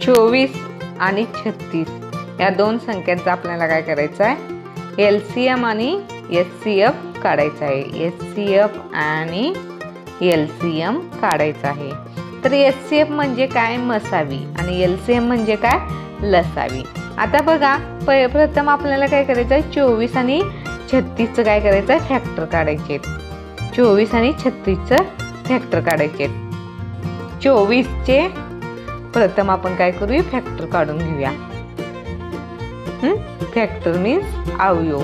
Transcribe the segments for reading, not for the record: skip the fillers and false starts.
24 आणि 36 या दोन संख्यांचा आपल्याला काय करायचं आहे, LCM आणि HCF काढायचा आहे. HCF आणि LCM काढायचा आहे. तर HCF म्हणजे काय, मसावी, आणि LCM म्हणजे काय, लसावी. आता बघा, प्रथम आपल्याला काय करायचं आहे, 24 आणि 36चं काय करायचं आहे, फॅक्टर काढायचे. 24 आणि 36चं फॅक्टर काढायचे. 24चे प्रथम आपण काय करूया, फॅक्टर काढून घेऊया. फॅक्टर मीन्स अवयव.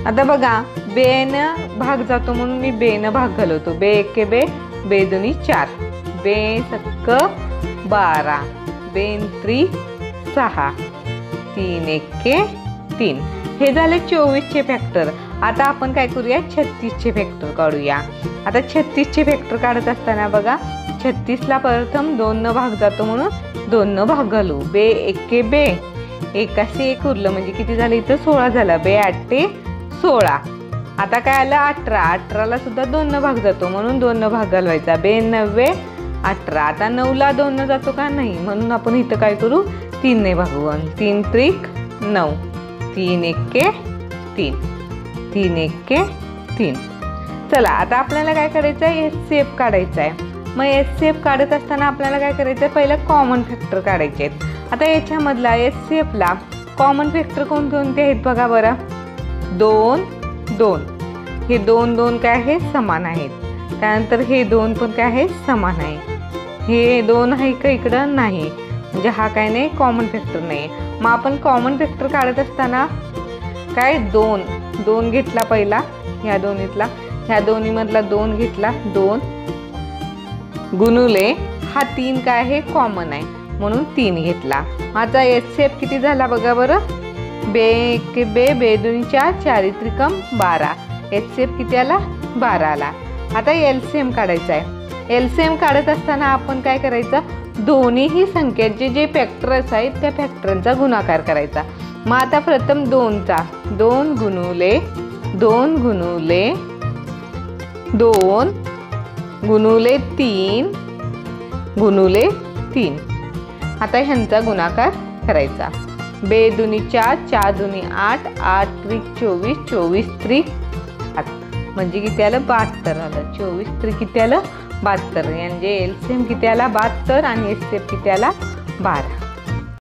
आता बघा, बेन भाग जातो म्हणून मी बेन भाग घालवतो. बे एके बे, बे दोन्ही 4, बे सक्क 12, बेन त्री 6, 3 एके 3. हे झाले 24चे फॅक्टर. आता आपण काय करूया, 36चे फॅक्टर काढूया. आता 36चे फॅक्टर काढत असताना बघा, 36ला प्रथम 2 न भाग जातो म्हणून 2 न भाग घालू. बे एके बे, एकाशी एक उरलं म्हणजे किती झालं, इथं 16 झालं. बे 8 16. आता काय आलं, 18. 18ला सुद्धा 2 न भाग जातो म्हणून 2 न भाग घालवायचा. बे 9 18. आता 9ला 2 न जातो का, नाही, म्हणून आपण इथं काय करू, 3 ने भागू. 3 त्रिक 9, 3 एके 3, 3 एके 3. चला, आता आपल्याला काय करायचं आहे, HCF काढायचं आहे. मग HCF काढत असताना आपल्याला काय करायचं आहे, पहिलं कॉमन फॅक्टर काढायचे आहेत. आता याच्यामधला HCFला कॉमन फॅक्टर कोणकोणते आहेत बघा बरं. 2 2, हे 2 2 काय आहे, समान आहेत. त्यानंतर हे 2 पण काय आहे, समान आहे. हे 2 आहे का इकडं, नाही, म्हणजे हा काय नाही, कॉमन फॅक्टर नाही. मग आपण कॉमन फॅक्टर काढत असताना काय, 2 2 घेतला पहिला, ह्या दोन्हीतला, ह्या दोन्हीमधला 2 घेतला, 2 गुणुले हा 3 काय आहे, कॉमन आहे म्हणून 3 घेतला. आता HCF किती झाला बघा बरं. बे एक बे, बे दोन्ही 4, 4 त्रिकम 12. HCF किती आला, 12 आला. आता LCM काढायचा आहे. LCM काढत असताना आपण काय करायचं, दोन्हीही संख्यांचे जे फॅक्टर्स आहेत त्या फॅक्टरांचा गुणाकार करायचा. मग आता प्रथम 2चा, 2 गुणुले 2 गुणुले 2 गुणुले 3 गुणुले 3. आता ह्यांचा गुणाकार करायचा. बे दुनी 4, 4 दुनी 8, 8 त्रिक 24, 24 त्रिक 8, म्हणजे किती आलं, 72 आलं. 24 त्रिक किती आलं, 72. म्हणजे LCM किती आला, 72, आणि HCF किती आला, 12.